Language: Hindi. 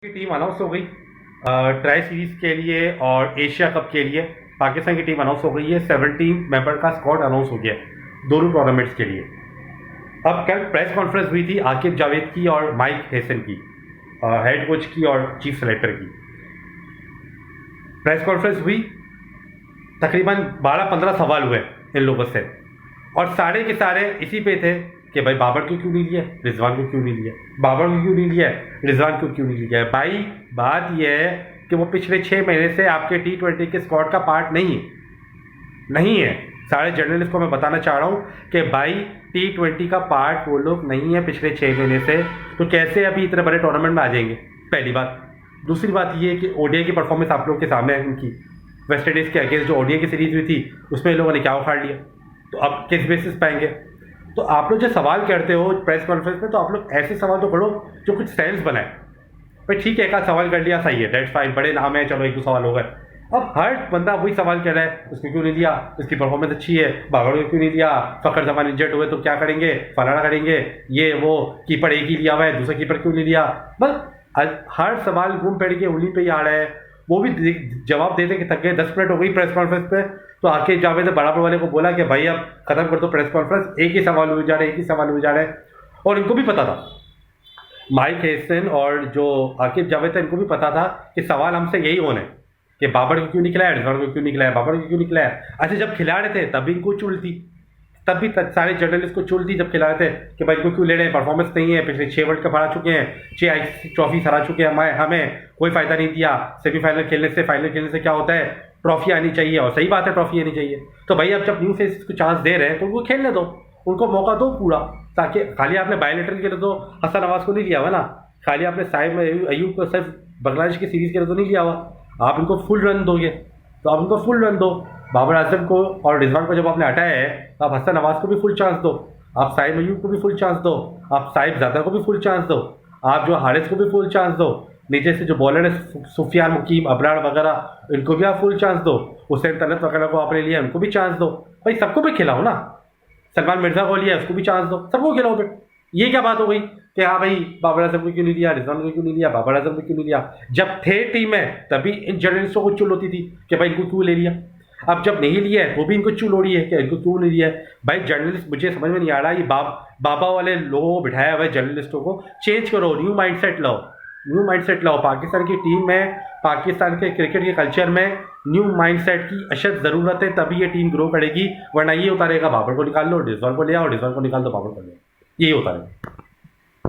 की टीम अनाउंस हो गई ट्राई सीरीज के लिए और एशिया कप के लिए। पाकिस्तान की टीम अनाउंस हो गई है। 17 मेंबर का स्क्वाड अनाउंस हो गया है दोनों टूर्नामेंट्स के लिए। अब कल प्रेस कॉन्फ्रेंस हुई थी आकिब जावेद की और माइक हेसन की, हेड कोच की और चीफ सेलेक्टर की। प्रेस कॉन्फ्रेंस हुई, तकरीबन 12-15 सवाल हुए इन लोगों से और सारे के सारे इसी पे थे कि भाई बाबर को क्यों नहीं लिया, रिजवान को क्यों नहीं लिया, बाबर को क्यों नहीं लिया, रिजवान को क्यों नहीं लिया। भाई बात यह है कि वो पिछले 6 महीने से आपके T20 के स्क्वाड का पार्ट नहीं है। सारे जर्नलिस्ट को मैं बताना चाह रहा हूँ कि भाई T20 का पार्ट वो लोग नहीं है पिछले 6 महीने से, तो कैसे अभी इतने बड़े टूर्नामेंट में आ जाएंगे, पहली बात। दूसरी बात ये है कि ओडीआई की परफॉर्मेंस आप लोग के सामने है इनकी। वेस्ट इंडीज़ के अगेंस्ट जो ओडीआई की सीरीज हुई थी उसमें इन लोगों ने क्या उखाड़ लिया, तो अब किस बेसिस पाएंगे। तो आप लोग जो सवाल करते हो प्रेस कॉन्फ्रेंस में, तो आप लोग ऐसे सवाल तो करो जो कुछ सेंस बनाए। भाई ठीक है, एक आध सवाल कर लिया सही है, डेट्स फाइन, बड़े नाम है, चलो एक दो सवाल हो गए। अब हर बंदा वही सवाल कर रहा है, उसको क्यों नहीं दिया, उसकी परफॉर्मेंस अच्छी है, बाबर को क्यों नहीं दिया, फखर जमान इंजर्ड हुए तो क्या करेंगे, फलाना करेंगे, ये वो, कीपर एक ही लिया हुआ है, दूसरा कीपर क्यों नहीं लिया। बस हर सवाल घूम फिर के उन्हीं पे ही आ रहा है। वो भी जवाब देते कि थक गए, 10 मिनट हो गई प्रेस कॉन्फ्रेंस पे, तो आके जावेद ने बराबर वाले को बोला कि भाई अब खत्म कर दो प्रेस कॉन्फ्रेंस, एक ही सवाल हुए जा रहे हैं। और इनको भी पता था, माइक हेसन और जो आकिब जावेद था, इनको भी पता था कि सवाल हमसे यही होने कि बाबर को क्यों नहीं खिलाया, रिजवान को क्यों नहीं खिलाया, बाबर को क्यों नहीं खिलाया। अच्छा, जब खिला रहे थे तब भी इनको चुल थी, तब भी सारे जर्नलिस्ट को चुल थी जब खिला रहे थे कि भाई इनको क्यों ले रहे हैं, परफॉर्मेंस नहीं है, पिछले 6 वर्ल्ड कप हरा चुके हैं, 6 ICC ट्रॉफीज हरा चुके हैं, हमें कोई फायदा नहीं दिया। सेमीफाइनल खेलने से, फाइनल खेलने से क्या होता है, ट्रॉफी आनी चाहिए, और सही बात है ट्रॉफी आनी चाहिए। तो भाई अब जब न्यू फेसेस को चांस दे रहे हैं तो उनको खेलने दो, उनको मौका दो पूरा। ताकि खाली आपने बायोलेटरल के लिए तो हसन नवाज को नहीं लिया हुआ ना, खाली आपने साइम अयूब को सिर्फ बांग्लादेश की सीरीज के लिए तो नहीं लिया हुआ, आप इनको फुल रन दोगे, तो आप उनको फुल रन दो। बाबर आजम को और रिजवान को जब आपने हटाया है तो आप हसन नवाज को भी फुल चांस दो, आप साइम अयूब को भी फुल चांस दो, आप साहिब ज़ादा को भी फुल चांस दो, आप जो हारिस को भी फुल चांस दो, नीचे से जो बॉलर है सुफियान, मुकीम, अबरार वगैरह, इनको भी आप फुल चांस दो, हुसैन तलत वगैरह को आपने लिया, उनको भी चांस दो। भाई सबको भी खिलाओ ना, सलमान मिर्जा को लिया उसको भी चांस दो, सबको खिलाओ। फिर ये क्या बात हो गई कि हाँ भाई बाबर आजम को क्यों नहीं लिया, रिजवान को क्यों नहीं लिया, बाबर आजम को क्यों नहीं लिया। जब थे टीम में तभी इन जर्नलिस्टों को चुल होती थी कि भाई इनको क्यों ले लिया। अब जब नहीं लिया है वो भी इनको चुल हो रही है कि इनको क्यों नहीं लिया है। भाई जर्नलिस्ट, मुझे समझ में नहीं आ रहा, ये बाबा वाले लोगों को बिठाया हुआ है, जर्नलिस्टों को चेंज करो, न्यू माइंडसेट लाओ। पाकिस्तान की टीम में, पाकिस्तान के क्रिकेट के कल्चर में न्यू माइंडसेट की अशद ज़रूरत है, तभी ये टीम ग्रो करेगी। वरना ये उतारेगा बाबर को निकाल लो, रिजवान को ले आओ, रिजवान को निकाल दो, बाबर को ले आओ, यही होता है।